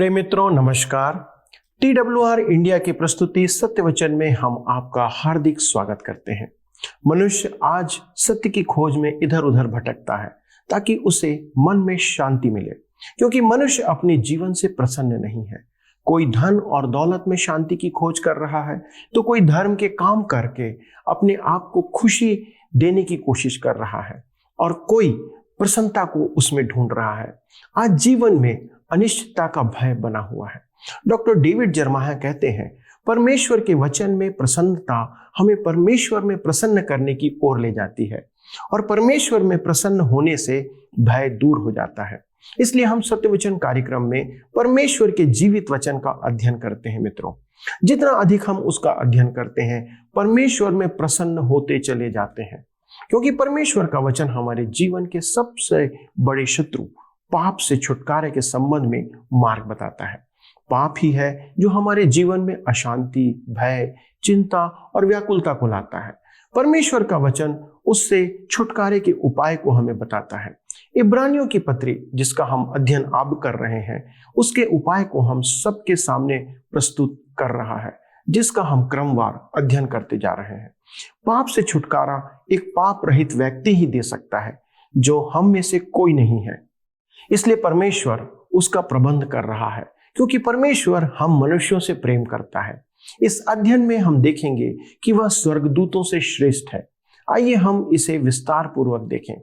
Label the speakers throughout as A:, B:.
A: प्रिय मित्रों, नमस्कार। TWR इंडिया की प्रस्तुति सत्य वचन में हम आपका हार्दिक स्वागत करते हैं। मनुष्य आज सत्य की खोज में इधर उधर भटकता है ताकि उसे मन में शांति मिले, क्योंकि मनुष्य अपने जीवन से प्रसन्न नहीं है। कोई धन और दौलत में शांति की खोज कर रहा है, तो कोई धर्म के काम करके अपने आप को खुशी देने की कोशिश कर रहा है और कोई प्रसन्नता को उसमें ढूंढ रहा है। आज जीवन में अनिश्चितता का भय बना हुआ है। डॉक्टर डेविड जर्माया कहते हैं, परमेश्वर के वचन में प्रसन्नता हमें परमेश्वर में प्रसन्न करने की ओर ले जाती है और परमेश्वर में प्रसन्न होने से भय दूर हो जाता है। इसलिए हम सत्य वचन कार्यक्रम में परमेश्वर के जीवित वचन का अध्ययन करते हैं। मित्रों, जितना अधिक हम उसका अध्ययन करते हैं, परमेश्वर में प्रसन्न होते चले जाते हैं, क्योंकि परमेश्वर का वचन हमारे जीवन के सबसे बड़े शत्रु पाप से छुटकारे के संबंध में मार्ग बताता है। पाप ही है जो हमारे जीवन में अशांति, भय, चिंता और व्याकुलता को लाता है। परमेश्वर का वचन उससे छुटकारे के उपाय को हमें बताता है। इब्रानियों की पत्री, जिसका हम अध्ययन अब कर रहे हैं, उसके उपाय को हम सबके सामने प्रस्तुत कर रहा है, जिसका हम क्रमवार अध्ययन करते जा रहे हैं। पाप से छुटकारा एक पाप रहित व्यक्ति ही दे सकता है, जो हम में से कोई नहीं है। इसलिए परमेश्वर उसका प्रबंध कर रहा है, क्योंकि परमेश्वर हम मनुष्यों से प्रेम करता है। इस अध्ययन में हम देखेंगे कि वह स्वर्गदूतों से श्रेष्ठ है। आइए हम इसे विस्तार पूर्वक देखें।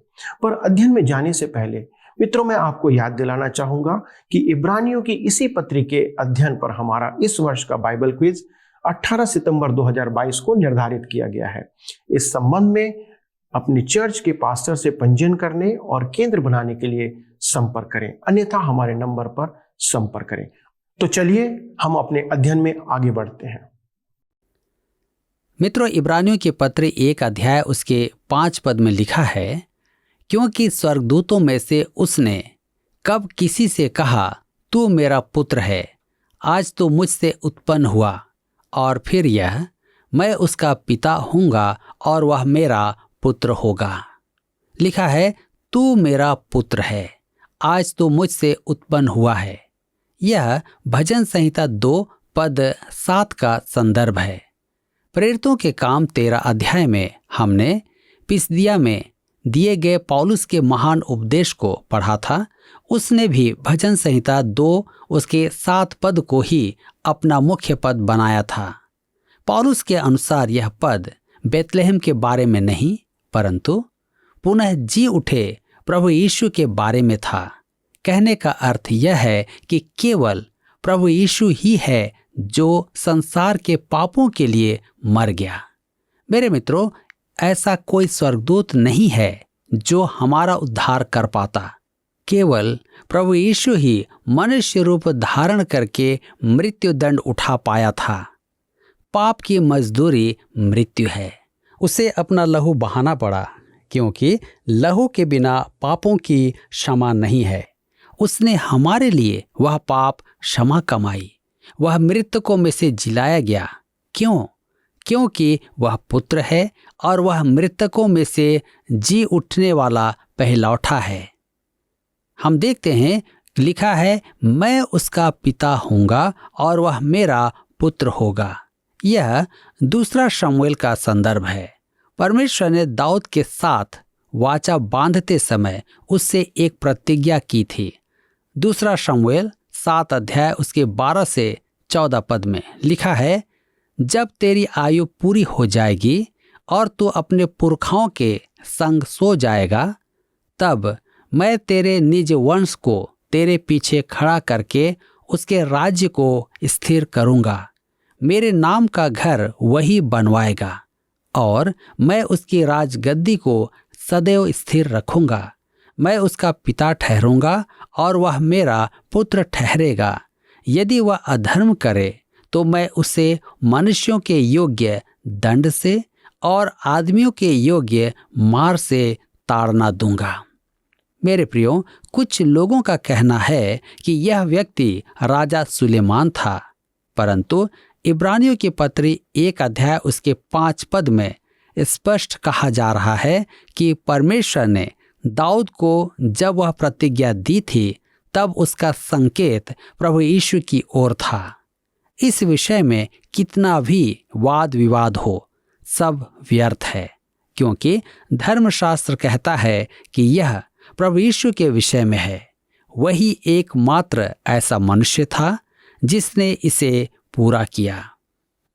A: पर अध्ययन में जाने से पहले मित्रों, मैं आपको याद दिलाना चाहूंगा कि इब्रानियों की इसी पत्री के अध्ययन पर हमारा इस वर्ष का बाइबल क्विज 18 सितंबर 2022 को निर्धारित किया गया है। इस संबंध में अपनी चर्च के पास्टर से पंजीयन करने और केंद्र बनाने के लिए संपर्क करें, अन्यथा हमारे नंबर पर संपर्क करें। तो चलिए हम अपने अध्ययन में आगे बढ़ते हैं।
B: मित्रों, इब्रानियों के पत्र 1 अध्याय उसके 5 पद में लिखा है, क्योंकि स्वर्गदूतों में से उसने कब किसी से कहा, तू मेरा पुत्र है, आज तो मुझसे उत्पन्न हुआ, और फिर यह, मैं उसका पिता हूँगा और वह मेरा पुत्र होगा। लिखा है, तू मेरा पुत्र है, आज तो मुझसे उत्पन्न हुआ है। यह भजन संहिता 2 पद 7 का संदर्भ है। प्रेरितों के काम 13 अध्याय में हमने पिसदिया में दिए गए पौलुस के महान उपदेश को पढ़ा था। उसने भी भजन संहिता 2 उसके 7 पद को ही अपना मुख्य पद बनाया था। पौलुस के अनुसार यह पद बेतलेहम के बारे में नहीं, परंतु पुनः जी उठे प्रभु यीशु के बारे में था। कहने का अर्थ यह है कि केवल प्रभु यीशु ही है जो संसार के पापों के लिए मर गया। मेरे मित्रों, ऐसा कोई स्वर्गदूत नहीं है जो हमारा उद्धार कर पाता। केवल प्रभु यीशु ही मनुष्य रूप धारण करके मृत्यु दंड उठा पाया था। पाप की मजदूरी मृत्यु है। उसे अपना लहू बहाना पड़ा, क्योंकि लहू के बिना पापों की क्षमा नहीं है। उसने हमारे लिए वह पाप क्षमा कमाई। वह मृतकों में से जिलाया गया। क्यों? क्योंकि वह पुत्र है और वह मृतकों में से जी उठने वाला पहलौठा है। हम देखते हैं, लिखा है, मैं उसका पिता हूँगा और वह मेरा पुत्र होगा। यह 2 शमूएल का संदर्भ है। परमेश्वर ने दाऊद के साथ वाचा बांधते समय उससे एक प्रतिज्ञा की थी। 2 शमूएल 7 अध्याय उसके 12 से 14 पद में लिखा है, जब तेरी आयु पूरी हो जाएगी और तू अपने पुरखाओं के संग सो जाएगा, तब मैं तेरे निज वंश को तेरे पीछे खड़ा करके उसके राज्य को स्थिर करूँगा। मेरे नाम का घर वही बनवाएगा और मैं उसकी राजगद्दी को सदैव स्थिर रखूँगा। मैं उसका पिता ठहरूंगा और वह मेरा पुत्र ठहरेगा। यदि वह अधर्म करे तो मैं उसे मनुष्यों के योग्य दंड से और आदमियों के योग्य मार से ताड़ना दूंगा। मेरे प्रियो, कुछ लोगों का कहना है कि यह व्यक्ति राजा सुलेमान था, परंतु इब्रानियों की पत्री 1 अध्याय उसके 5 पद में स्पष्ट कहा जा रहा है कि परमेश्वर ने दाऊद को जब वह प्रतिज्ञा दी थी, तब उसका संकेत प्रभु यीशु की ओर था। इस विषय में कितना भी वाद विवाद हो, सब व्यर्थ है, क्योंकि धर्मशास्त्र कहता है कि यह प्रभु यीशु के विषय में है। वही एकमात्र ऐसा मनुष्य था जिसने इसे पूरा किया।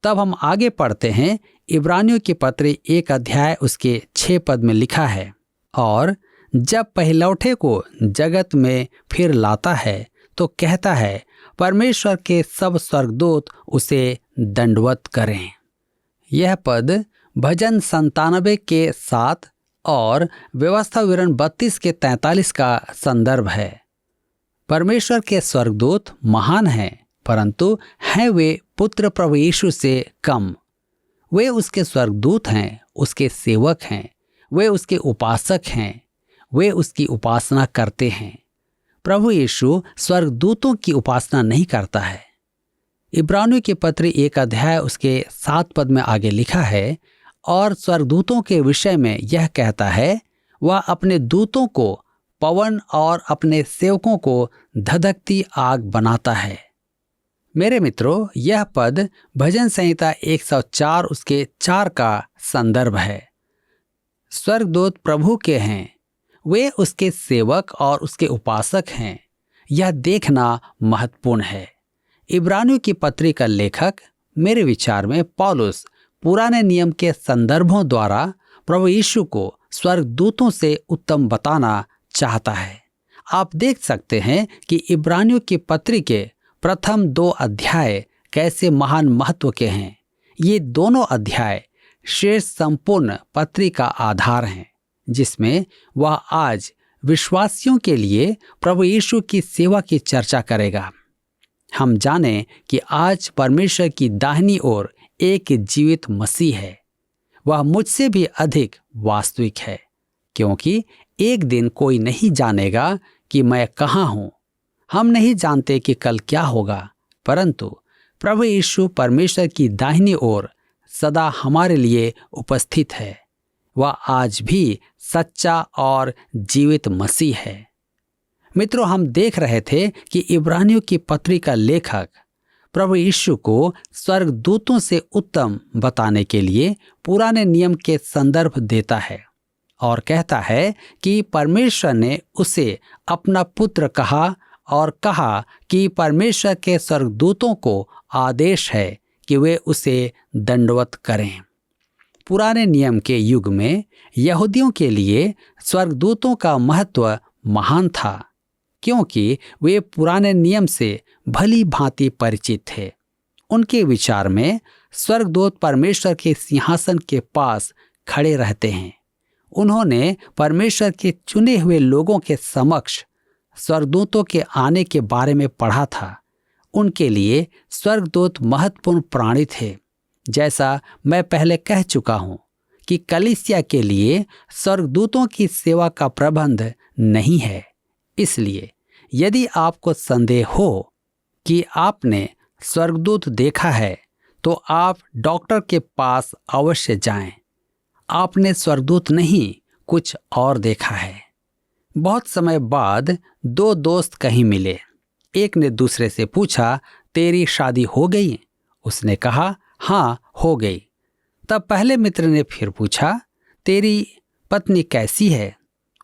B: तब हम आगे पढ़ते हैं। इब्रानियों की पत्री 1 अध्याय उसके 6 पद में लिखा है, और जब पहिलौठे को जगत में फिर लाता है तो कहता है, परमेश्वर के सब स्वर्गदूत उसे दंडवत करें। यह पद भजन 97 के 7 और व्यवस्था विवरण 32 के 43 का संदर्भ है। परमेश्वर के स्वर्गदूत महान हैं, परंतु हैं वे पुत्र प्रभु यीशु से कम। वे उसके स्वर्गदूत हैं, उसके सेवक हैं, वे उसके उपासक हैं, वे उसकी उपासना करते हैं। प्रभु यीशु स्वर्गदूतों की उपासना नहीं करता है। इब्रानियों की पत्री 1 अध्याय उसके 7 पद में आगे लिखा है, और स्वर्गदूतों के विषय में यह कहता है, वह अपने दूतों को पवन और अपने सेवकों को धधकती आग बनाता है। मेरे मित्रों, यह पद भजन संहिता 104 उसके 4 का संदर्भ है। स्वर्गदूत प्रभु के हैं, वे उसके सेवक और उसके उपासक हैं। यह देखना महत्वपूर्ण है। इब्रानियों की पत्री का लेखक मेरे विचार में पौलुस पुराने नियम के संदर्भों द्वारा प्रभु यीशु को स्वर्गदूतों से उत्तम बताना चाहता है। आप देख सकते हैं कि इब्रानियों की पत्री के प्रथम 2 अध्याय कैसे महान महत्व के हैं। ये दोनों अध्याय शेष संपूर्ण पत्री का आधार हैं, जिसमें वह आज विश्वासियों के लिए प्रभु यीशु की सेवा की चर्चा करेगा। हम जानें कि आज परमेश्वर की दाहिनी ओर एक जीवित मसीह है। वह मुझसे भी अधिक वास्तविक है, क्योंकि एक दिन कोई नहीं जानेगा कि मैं कहाँ हूँ। हम नहीं जानते कि कल क्या होगा, परंतु प्रभु यीशु परमेश्वर की दाहिनी ओर सदा हमारे लिए उपस्थित है। वह आज भी सच्चा और जीवित मसीह है। मित्रों, हम देख रहे थे कि इब्रानियों की पत्री का लेखक प्रभु यीशु को स्वर्गदूतों से उत्तम बताने के लिए पुराने नियम के संदर्भ देता है और कहता है कि परमेश्वर ने उसे अपना पुत्र कहा और कहा कि परमेश्वर के स्वर्गदूतों को आदेश है कि वे उसे दंडवत करें। पुराने नियम के युग में यहूदियों के लिए स्वर्गदूतों का महत्व महान था, क्योंकि वे पुराने नियम से भली भांति परिचित थे। उनके विचार में स्वर्गदूत परमेश्वर के सिंहासन के पास खड़े रहते हैं। उन्होंने परमेश्वर के चुने हुए लोगों के समक्ष स्वर्गदूतों के आने के बारे में पढ़ा था। उनके लिए स्वर्गदूत महत्वपूर्ण प्राणी थे। जैसा मैं पहले कह चुका हूं कि कलीसिया के लिए स्वर्गदूतों की सेवा का प्रबंध नहीं है। इसलिए यदि आपको संदेह हो कि आपने स्वर्गदूत देखा है, तो आप डॉक्टर के पास अवश्य जाएं। आपने स्वर्गदूत नहीं, कुछ और देखा है। बहुत समय बाद 2 दोस्त कहीं मिले। एक ने दूसरे से पूछा, तेरी शादी हो गई? उसने कहा, हाँ, हो गई। तब पहले मित्र ने फिर पूछा, तेरी पत्नी कैसी है?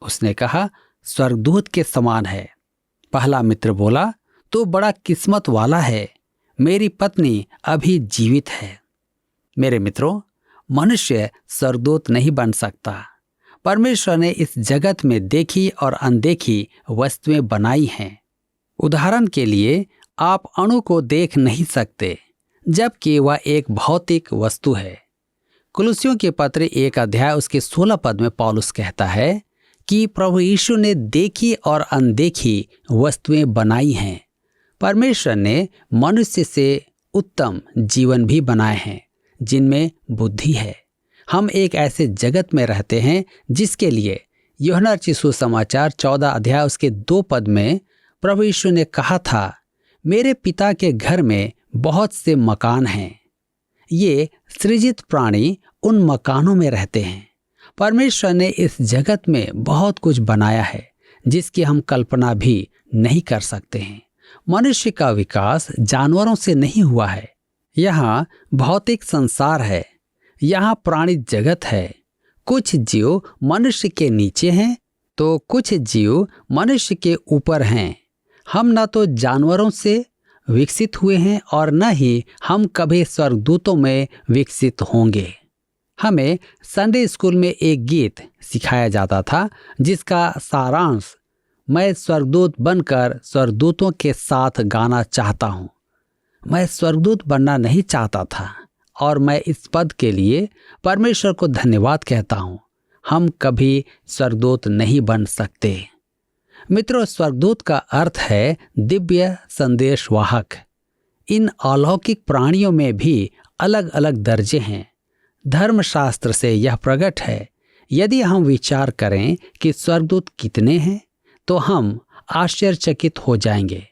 B: उसने कहा, स्वर्गदूत के समान है। पहला मित्र बोला, तू बड़ा किस्मत वाला है, मेरी पत्नी अभी जीवित है। मेरे मित्रों, मनुष्य स्वर्गदूत नहीं बन सकता। परमेश्वर ने इस जगत में देखी और अनदेखी वस्तुएं बनाई हैं। उदाहरण के लिए, आप अणु को देख नहीं सकते, जबकि वह एक भौतिक वस्तु है। कुलुस्सियों के पत्र 1 अध्याय उसके 16 पद में पौलुस कहता है कि प्रभु यीशु ने देखी और अनदेखी वस्तुएं बनाई हैं। परमेश्वर ने मनुष्य से उत्तम जीवन भी बनाए हैं, जिनमें बुद्धि है। हम एक ऐसे जगत में रहते हैं जिसके लिए यूहन्ना रचित सुसमाचार 14 अध्याय उसके 2 पद में प्रभु यीशु ने कहा था, मेरे पिता के घर में बहुत से मकान हैं। ये सृजित प्राणी उन मकानों में रहते हैं। परमेश्वर ने इस जगत में बहुत कुछ बनाया है जिसकी हम कल्पना भी नहीं कर सकते हैं। मनुष्य का विकास जानवरों से नहीं हुआ है। यहाँ भौतिक संसार है, यहाँ प्राणी जगत है। कुछ जीव मनुष्य के नीचे हैं तो कुछ जीव मनुष्य के ऊपर हैं। हम न तो जानवरों से विकसित हुए हैं और न ही हम कभी स्वर्गदूतों में विकसित होंगे। हमें संडे स्कूल में एक गीत सिखाया जाता था जिसका सारांश मैं स्वर्गदूत बनकर स्वर्गदूतों के साथ गाना चाहता हूँ। मैं स्वर्गदूत बनना नहीं चाहता था और मैं इस पद के लिए परमेश्वर को धन्यवाद कहता हूँ। हम कभी स्वर्गदूत नहीं बन सकते। मित्रों, स्वर्गदूत का अर्थ है दिव्य संदेश वाहक। इन अलौकिक प्राणियों में भी अलग अलग दर्जे हैं। धर्मशास्त्र से यह प्रकट है। यदि हम विचार करें कि स्वर्गदूत कितने हैं तो हम आश्चर्यचकित हो जाएंगे।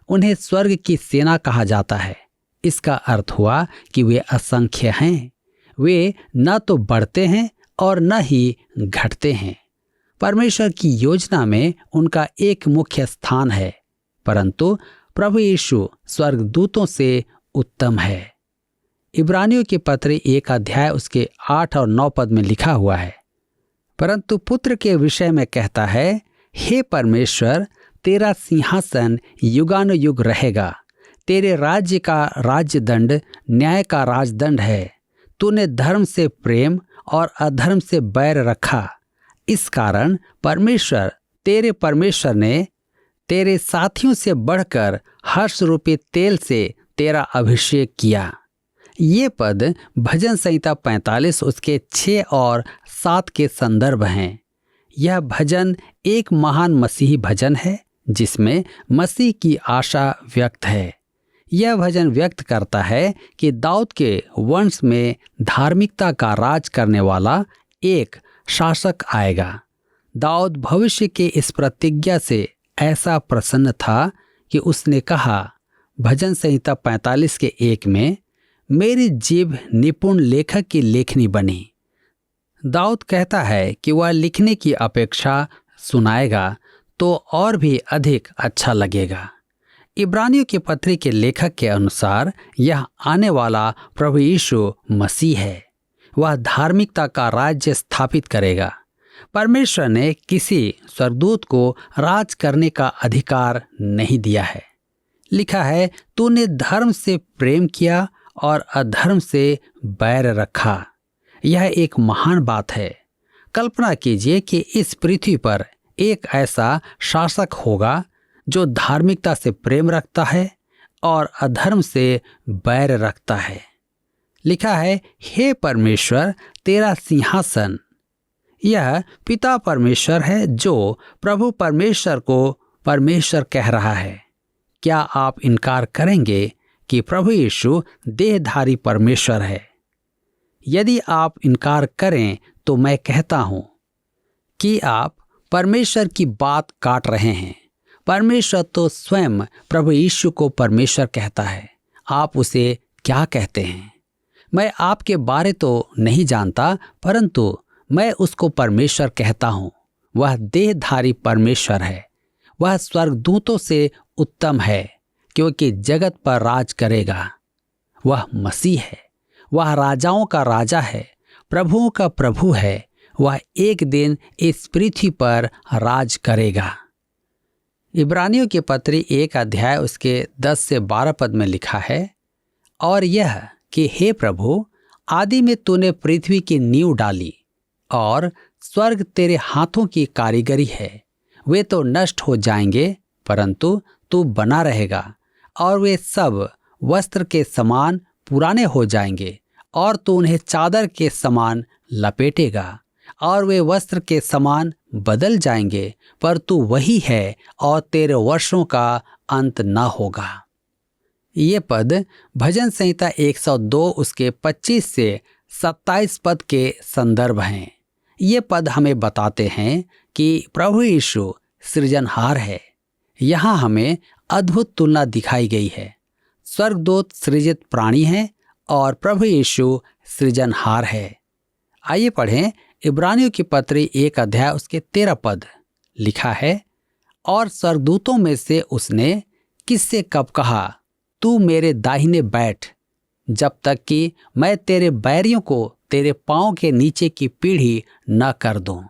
B: उन्हें स्वर्ग की सेना कहा जाता है। इसका अर्थ हुआ कि वे असंख्य हैं। वे न तो बढ़ते हैं और न ही घटते हैं। परमेश्वर की योजना में उनका एक मुख्य स्थान है, परंतु प्रभु यीशु स्वर्गदूतों से उत्तम है। इब्रानियों के पत्र 1 अध्याय उसके 8 और 9 पद में लिखा हुआ है, परंतु पुत्र के विषय में कहता है, हे परमेश्वर, तेरा सिंहासन युगानुयुग रहेगा। तेरे राज्य का राजदंड न्याय का राजदंड है। तूने धर्म से प्रेम और अधर्म से बैर रखा। इस कारण परमेश्वर ने तेरे साथियों से बढ़कर हर्ष रूपी तेल से तेरा अभिषेक किया। ये पद भजन संहिता 45 उसके 6 और 7 के संदर्भ हैं। यह भजन एक महान मसीही भजन है जिसमें मसीह की आशा व्यक्त है। यह भजन व्यक्त करता है कि दाऊद के वंश में धार्मिकता का राज करने वाला एक शासक आएगा। दाऊद भविष्य के इस प्रतिज्ञा से ऐसा प्रसन्न था कि उसने कहा, भजन संहिता 45 के 1 में, मेरी जीभ निपुण लेखक की लेखनी बनी। दाऊद कहता है कि वह लिखने की अपेक्षा सुनाएगा तो और भी अधिक अच्छा लगेगा। इब्रानियों के पत्री के लेखक के अनुसार यह आने वाला प्रभु यीशु मसीह है। वह धार्मिकता का राज्य स्थापित करेगा। परमेश्वर ने किसी स्वर्गदूत को राज करने का अधिकार नहीं दिया है। लिखा है, तूने धर्म से प्रेम किया और अधर्म से बैर रखा। यह एक महान बात है। कल्पना कीजिए कि इस पृथ्वी पर एक ऐसा शासक होगा जो धार्मिकता से प्रेम रखता है और अधर्म से बैर रखता है। लिखा है, हे परमेश्वर, तेरा सिंहासन। यह पिता परमेश्वर है जो प्रभु परमेश्वर को परमेश्वर कह रहा है। क्या आप इनकार करेंगे कि प्रभु यीशु देहधारी परमेश्वर है? यदि आप इनकार करें तो मैं कहता हूं कि आप परमेश्वर की बात काट रहे हैं। परमेश्वर तो स्वयं प्रभु यीशु को परमेश्वर कहता है। आप उसे क्या कहते हैं? मैं आपके बारे तो नहीं जानता, परंतु मैं उसको परमेश्वर कहता हूँ। वह देहधारी परमेश्वर है। वह स्वर्गदूतों से उत्तम है क्योंकि जगत पर राज करेगा। वह मसीह है। वह राजाओं का राजा है, प्रभुओं का प्रभु है। वह एक दिन इस पृथ्वी पर राज करेगा। इब्रानियों के पत्री 1 अध्याय उसके 10 से 12 पद में लिखा है, और यह कि हे प्रभु, आदि में तूने पृथ्वी की नींव डाली और स्वर्ग तेरे हाथों की कारीगरी है। वे तो नष्ट हो जाएंगे, परंतु तू बना रहेगा, और वे सब वस्त्र के समान पुराने हो जाएंगे, और तू उन्हें चादर के समान लपेटेगा, और वे वस्त्र के समान बदल जाएंगे, पर तू वही है और तेरे वर्षों का अंत न होगा। ये पद भजन संहिता 102 उसके 25 से 27 पद के संदर्भ हैं। ये पद हमें बताते हैं कि प्रभु यीशु सृजनहार है। यहाँ हमें अद्भुत तुलना दिखाई गई है। स्वर्गदूत सृजित प्राणी हैं और प्रभु यीशु सृजनहार है। आइए पढ़ें इब्रानियों की पत्री 1 अध्याय उसके 13 पद। लिखा है, और स्वर्गदूतों में से उसने किससे कब कहा, तू मेरे दाहिने बैठ, जब तक कि मैं तेरे बैरियों को तेरे पांव के नीचे की पीढ़ी न कर दूं।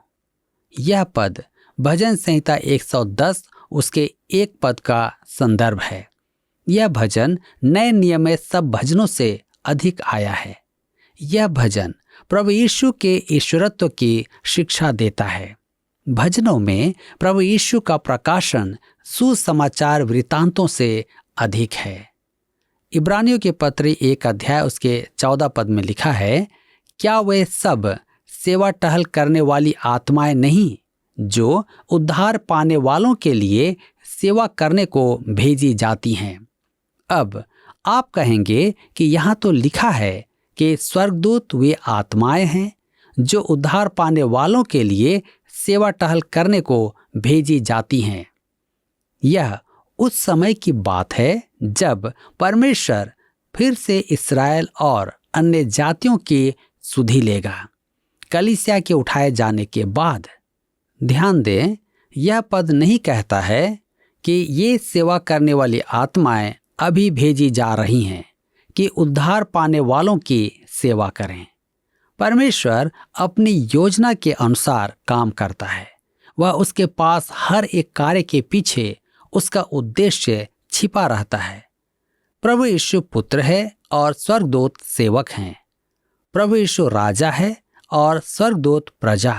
B: यह पद भजन संहिता 110 उसके 1 पद का संदर्भ है। यह भजन नए नियम में सब भजनों से अधिक आया है। यह भजन प्रभु यीशु के ईश्वरत्व की शिक्षा देता है। भजनों में प्रभु यीशु का प्रकाशन सुसमाचार वृतांतों से अधिक है। इब्रानियों के पत्री 1 अध्याय उसके 14 पद में लिखा है, क्या वे सब सेवा टहल करने वाली आत्माएं नहीं जो उद्धार पाने वालों के लिए सेवा करने को भेजी जाती हैं। अब आप कहेंगे कि यहाँ तो लिखा है कि स्वर्गदूत वे आत्माएं हैं जो उद्धार पाने वालों के लिए सेवा टहल करने को भेजी जाती हैं। यह उस समय की बात है जब परमेश्वर फिर से इस्राएल और अन्य जातियों की सुधि लेगा, कलीसिया के उठाए जाने के बाद। ध्यान दें, यह पद नहीं कहता है कि ये सेवा करने वाली आत्माएं अभी भेजी जा रही हैं कि उद्धार पाने वालों की सेवा करें। परमेश्वर अपनी योजना के अनुसार काम करता है। वह उसके पास हर एक कार्य के पीछे उसका उद्देश्य छिपा रहता है। प्रभु यीशु पुत्र है और स्वर्गदूत सेवक हैं। प्रभु यीशु राजा है और स्वर्गदूत प्रजा।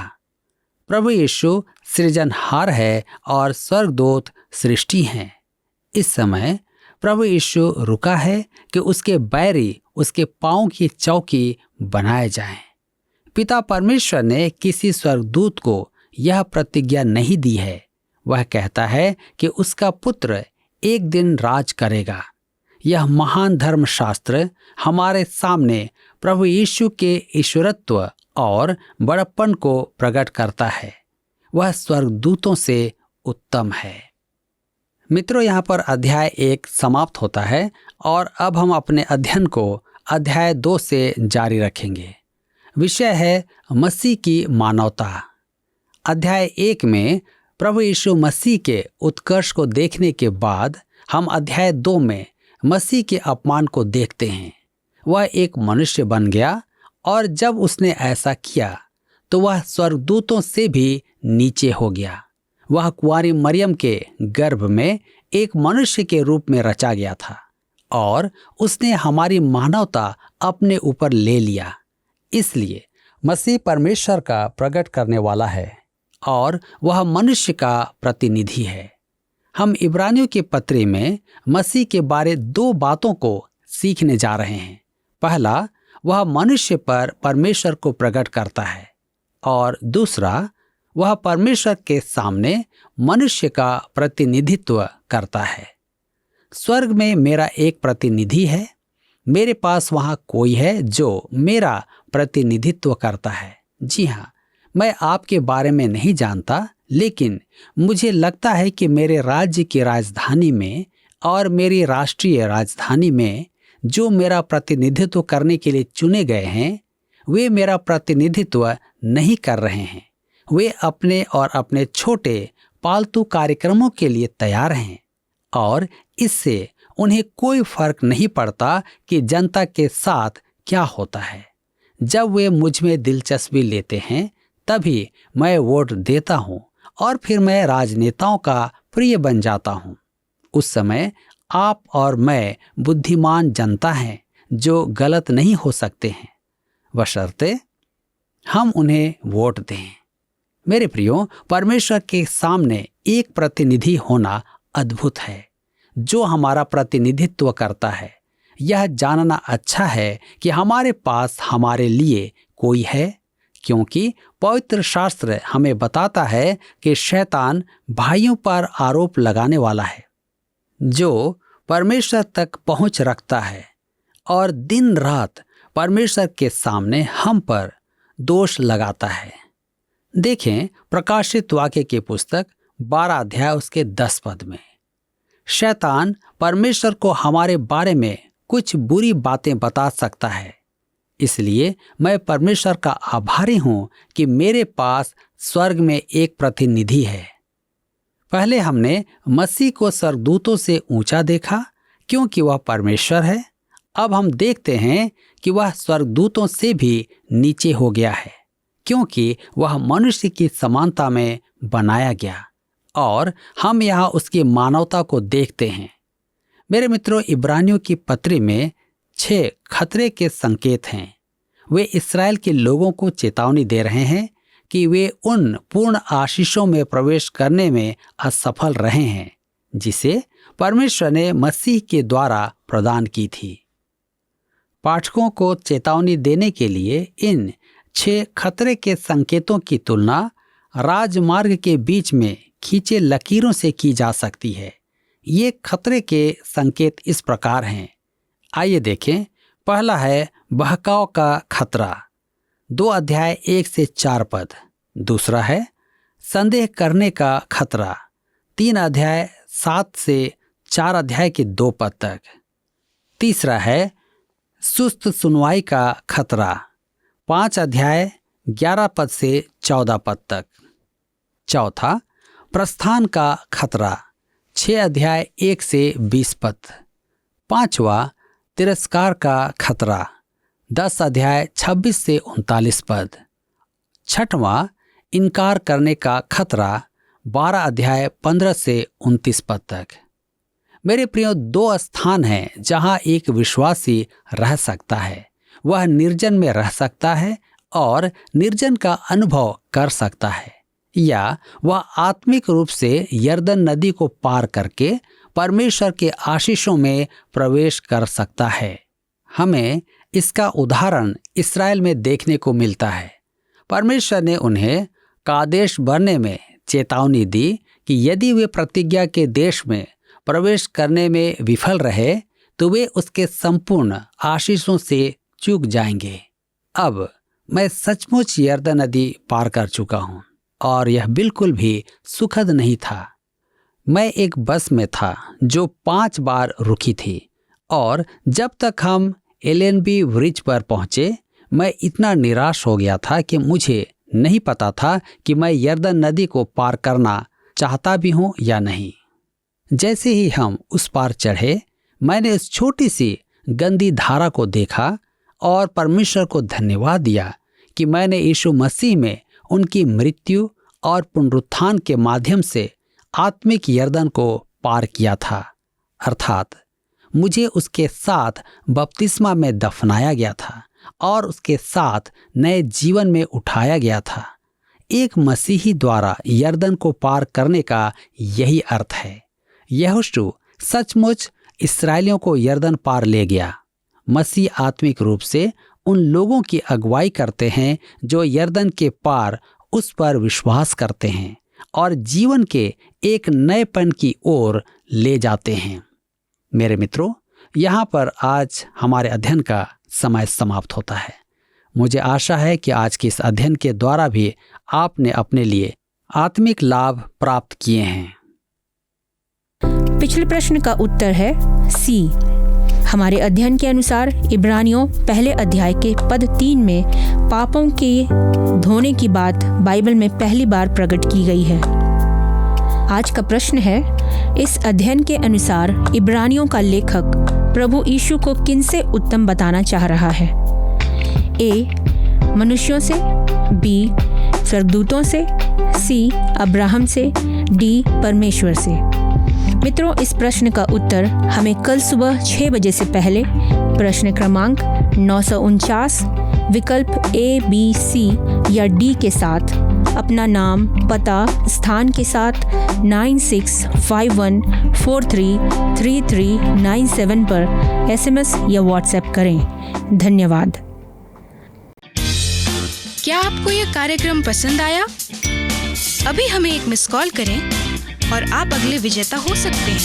B: प्रभु यीशु सृजनहार है और स्वर्गदूत सृष्टि हैं। इस समय प्रभु यीशु रुका है कि उसके बैरी उसके पांव की चौकी बनाए जाएं। पिता परमेश्वर ने किसी स्वर्गदूत को यह प्रतिज्ञा नहीं दी है। वह कहता है कि उसका पुत्र एक दिन राज करेगा। यह महान धर्मशास्त्र हमारे सामने प्रभु यीशु के ईश्वरत्व और बड़प्पन को प्रकट करता है। वह स्वर्गदूतों से उत्तम है। मित्रों, यहाँ पर अध्याय 1 समाप्त होता है और अब हम अपने अध्ययन को अध्याय 2 से जारी रखेंगे। विषय है मसीह की मानवता। अध्याय 1 में प्रभु यीशु मसीह के उत्कर्ष को देखने के बाद हम अध्याय 2 में मसीह के अपमान को देखते हैं। वह एक मनुष्य बन गया और जब उसने ऐसा किया तो वह स्वर्गदूतों से भी नीचे हो गया। वह कुंवारी मरियम के गर्भ में एक मनुष्य के रूप में रचा गया था और उसने हमारी मानवता अपने ऊपर ले लिया। इसलिए मसीह परमेश्वर का प्रकट करने वाला है और वह मनुष्य का प्रतिनिधि है। हम इब्रानियों के पत्री में मसीह के बारे 2 बातों को सीखने जा रहे हैं। पहला, वह मनुष्य पर परमेश्वर को प्रकट करता है और दूसरा, वह परमेश्वर के सामने मनुष्य का प्रतिनिधित्व करता है। स्वर्ग में मेरा एक प्रतिनिधि है। मेरे पास वहाँ कोई है जो मेरा प्रतिनिधित्व करता है। जी हाँ, मैं आपके बारे में नहीं जानता, लेकिन मुझे लगता है कि मेरे राज्य की राजधानी में और मेरी राष्ट्रीय राजधानी में जो मेरा प्रतिनिधित्व करने के लिए चुने गए हैं, वे मेरा प्रतिनिधित्व नहीं कर रहे हैं। वे अपने और अपने छोटे पालतू कार्यक्रमों के लिए तैयार हैं और इससे उन्हें कोई फर्क नहीं पड़ता कि जनता के साथ क्या होता है। जब वे मुझ में दिलचस्पी लेते हैं तभी मैं वोट देता हूं और फिर मैं राजनेताओं का प्रिय बन जाता हूं। उस समय आप और मैं बुद्धिमान जनता हैं जो गलत नहीं हो सकते हैं, बशर्ते हम उन्हें वोट दें। मेरे प्रियो, परमेश्वर के सामने एक प्रतिनिधि होना अद्भुत है जो हमारा प्रतिनिधित्व करता है। यह जानना अच्छा है कि हमारे पास हमारे लिए कोई है, क्योंकि पवित्र शास्त्र हमें बताता है कि शैतान भाइयों पर आरोप लगाने वाला है जो परमेश्वर तक पहुंच रखता है और दिन रात परमेश्वर के सामने हम पर दोष लगाता है। देखें प्रकाशित वाक्य की पुस्तक 12 अध्याय उसके 10 पद में। शैतान परमेश्वर को हमारे बारे में कुछ बुरी बातें बता सकता है। इसलिए मैं परमेश्वर का आभारी हूं कि मेरे पास स्वर्ग में एक प्रतिनिधि है। पहले हमने मसीह को स्वर्गदूतों से ऊंचा देखा क्योंकि वह परमेश्वर है। अब हम देखते हैं कि वह स्वर्गदूतों से भी नीचे हो गया है क्योंकि वह मनुष्य की समानता में बनाया गया और हम यहाँ उसकी मानवता को देखते हैं। मेरे मित्रों, इब्रानियों की पत्री में 6 खतरे के संकेत हैं। वे इस्राएल के लोगों को चेतावनी दे रहे हैं कि वे उन पूर्ण आशीषों में प्रवेश करने में असफल रहे हैं जिसे परमेश्वर ने मसीह के द्वारा प्रदान की थी। पाठकों को चेतावनी देने के लिए इन 6 खतरे के संकेतों की तुलना राजमार्ग के बीच में खींचे लकीरों से की जा सकती है। ये खतरे के संकेत इस प्रकार हैं। आइए देखें। पहला है बहकाव का खतरा, 2 अध्याय 1 से 4 पद। दूसरा है संदेह करने का खतरा, 3 अध्याय 7 से 4 अध्याय के 2 पद तक। तीसरा है सुस्त सुनवाई का खतरा, 5 अध्याय 11 पद से 14 पद तक। चौथा प्रस्थान का खतरा, 6 अध्याय 1 से 20 पद। पांचवा तिरस्कार का खतरा, 10 अध्याय 26 से 39 पद। छठवां इनकार करने का खतरा, 12 अध्याय 15 से 29 पद तक। मेरे प्रियो, 2 स्थान हैं जहां एक विश्वासी रह सकता है। वह निर्जन में रह सकता है और निर्जन का अनुभव कर सकता है, या वह आत्मिक रूप से यरदन नदी को पार करके परमेश्वर के आशीषों में प्रवेश कर सकता है। हमें इसका उदाहरण इस्राएल में देखने को मिलता है। परमेश्वर ने उन्हें कादेश बरने में चेतावनी दी कि यदि वे प्रतिज्ञा के देश में प्रवेश करने में विफल रहे तो वे उसके संपूर्ण आशीषों से चूक जाएंगे। अब मैं सचमुच यरदन नदी पार कर चुका हूं और यह बिल्कुल भी सुखद नहीं था। मैं एक बस में था जो 5 बार रुकी थी और जब तक हम एलएनबी ब्रिज पर पहुंचे मैं इतना निराश हो गया था कि मुझे नहीं पता था कि मैं यरदन नदी को पार करना चाहता भी हूं या नहीं। जैसे ही हम उस पार चढ़े मैंने उस छोटी सी गंदी धारा को देखा और परमेश्वर को धन्यवाद दिया कि मैंने यीशु मसीह में उनकी मृत्यु और पुनरुत्थान के माध्यम से आत्मिक यरदन को पार किया था, अर्थात मुझे उसके साथ बपतिस्मा में दफनाया गया था और उसके साथ नए जीवन में उठाया गया था। एक मसीही द्वारा यरदन को पार करने का यही अर्थ है। यहोशू सचमुच इस्राएलियों को यरदन पार ले गया। मसीह आत्मिक रूप से उन लोगों की अगुवाई करते हैं जो यरदन के पार उस पर विश्वास करते हैं और जीवन के एक नएपन की ओर ले जाते हैं। मेरे मित्रों, यहाँ पर आज हमारे अध्ययन का समय समाप्त होता है। मुझे आशा है कि आज के इस अध्ययन के द्वारा भी आपने अपने लिए आत्मिक लाभ प्राप्त किए हैं।
C: पिछले प्रश्न का उत्तर है सी। हमारे अध्ययन के अनुसार इब्रानियों पहले अध्याय के पद 3 में पापों के धोने की बात बाइबल में पहली बार प्रकट की गई है। आज का प्रश्न है, इस अध्ययन के अनुसार इब्रानियों का लेखक प्रभु यीशु को किनसे उत्तम बताना चाह रहा है? ए, मनुष्यों से, बी, स्वर्गदूतों से, सी, अब्राहम से, डी, परमेश्वर से। मित्रों, इस प्रश्न का उत्तर हमें कल सुबह 6 बजे से पहले प्रश्न क्रमांक 949 विकल्प ए, बी, सी या डी के साथ अपना नाम, पता, स्थान के साथ 9651433397 पर एसएमएस या व्हाट्सएप करें। धन्यवाद।
D: क्या आपको यह कार्यक्रम पसंद आया? अभी हमें एक मिस कॉल करें और आप अगले विजेता हो सकते हैं।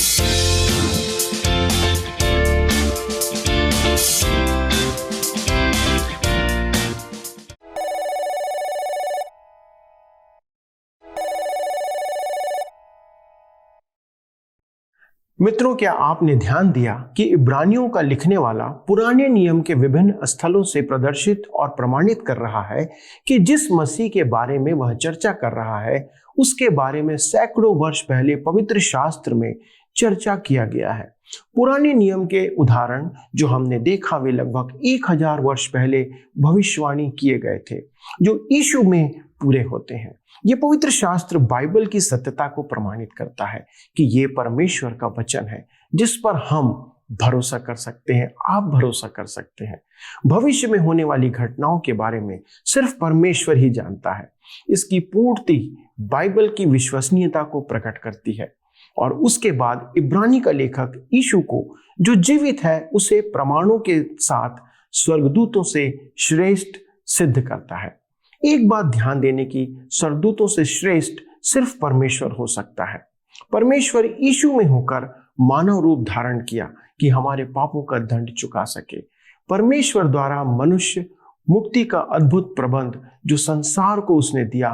A: मित्रों, क्या आपने ध्यान दिया कि इब्रानियों का लिखने वाला पुराने नियम के विभिन्न स्थलों से प्रदर्शित और प्रमाणित कर रहा है कि जिस मसीह के बारे में वह चर्चा कर रहा है उसके बारे में सैकड़ों वर्ष पहले पवित्र शास्त्र में चर्चा किया गया है। पुराने नियम के उदाहरण जो हमने देखा वे लगभग 1000 वर्ष पहले भविष्यवाणी किए गए थे, जो यीशु में पूरे होते हैं। ये पवित्र शास्त्र बाइबल की सत्यता को प्रमाणित करता है कि ये परमेश्वर का वचन है जिस पर हम भरोसा कर सकते हैं, आप भरोसा कर सकते हैं। भविष्य में होने वाली घटनाओं के बारे में सिर्फ परमेश्वर ही जानता है। इसकी पूर्ति बाइबल की विश्वसनीयता को प्रकट करती है और उसके बाद इब्रानी का लेखक यीशु को, जो जीवित है, उसे प्रमाणों के साथ स्वर्गदूतों से श्रेष्ठ सिद्ध करता है। एक बात ध्यान देने की, स्वर्गदूतों से श्रेष्ठ सिर्फ परमेश्वर हो सकता है। परमेश्वर यीशु में होकर मानव रूप धारण किया कि हमारे पापों का दंड चुका सके। परमेश्वर द्वारा मनुष्य मुक्ति का अद्भुत प्रबंध जो संसार को उसने दिया,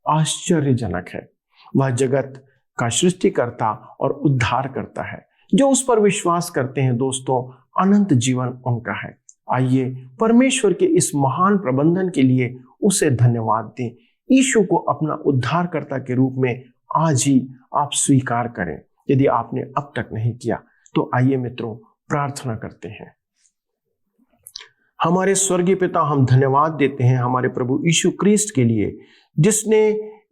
A: आश्चर्यजनक है। वह जगत का सृष्टिकर्ता और उद्धार करता है। जो उस पर विश्वास करते हैं दोस्तों, अनंत जीवन उनका है। आइए परमेश्वर के इस महान प्रबंधन के लिए उसे धन्यवाद दें। यीशु को अपना उद्धारकर्ता के रूप में आज ही आप स्वीकार करें। यदि आपने अब तक नहीं किया तो आइए मित्रों प्रार्थना करते हैं। हमारे स्वर्गीय पिता, हम धन्यवाद देते हैं हमारे प्रभु यीशु क्रिस्ट के लिए, जिसने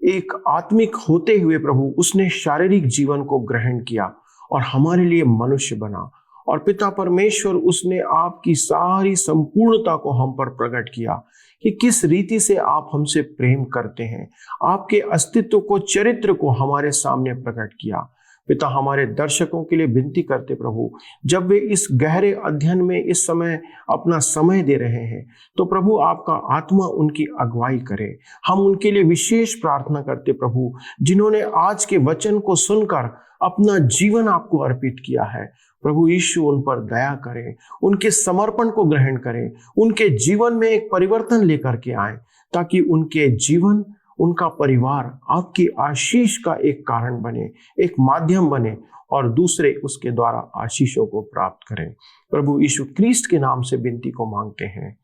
A: एक आत्मिक होते हुए प्रभु उसने शारीरिक जीवन को ग्रहण किया और हमारे लिए मनुष्य बना। और पिता परमेश्वर, उसने आपकी सारी संपूर्णता को हम पर प्रकट किया कि किस रीति से आप हमसे प्रेम करते हैं। आपके अस्तित्व को, चरित्र को हमारे सामने प्रकट किया। पिता, हमारे दर्शकों के लिए विनती करते प्रभु, जब वे इस गहरे अध्ययन में इस समय अपना समय दे रहे हैं, तो प्रभु आपका आत्मा उनकी अगुवाई करे। हम उनके लिए विशेष प्रार्थना करते प्रभु, जिन्होंने आज के वचन को सुनकर अपना जीवन आपको अर्पित किया है। प्रभु यीशु उन पर दया करें, उनके समर्पण को ग्रहण करें, उनके जीवन में एक परिवर्तन लेकर के आए, ताकि उनके जीवन, उनका परिवार आपकी आशीष का एक कारण बने, एक माध्यम बने और दूसरे उसके द्वारा आशीषों को प्राप्त करें। प्रभु यीशु क्रिस्ट के नाम से विनती को मांगते हैं,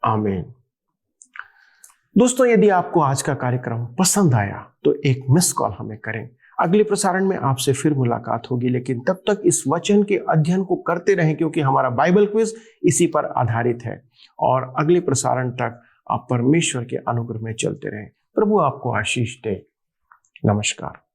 A: आमीन। दोस्तों, यदि आपको आज का कार्यक्रम पसंद आया तो एक मिस कॉल हमें करें। अगले प्रसारण में आपसे फिर मुलाकात होगी, लेकिन तब तक इस वचन के अध्ययन को करते रहें, क्योंकि हमारा बाइबल क्विज इसी पर आधारित है। और अगले प्रसारण तक आप परमेश्वर के अनुग्रह में चलते रहें। प्रभु आपको आशीष दे। नमस्कार।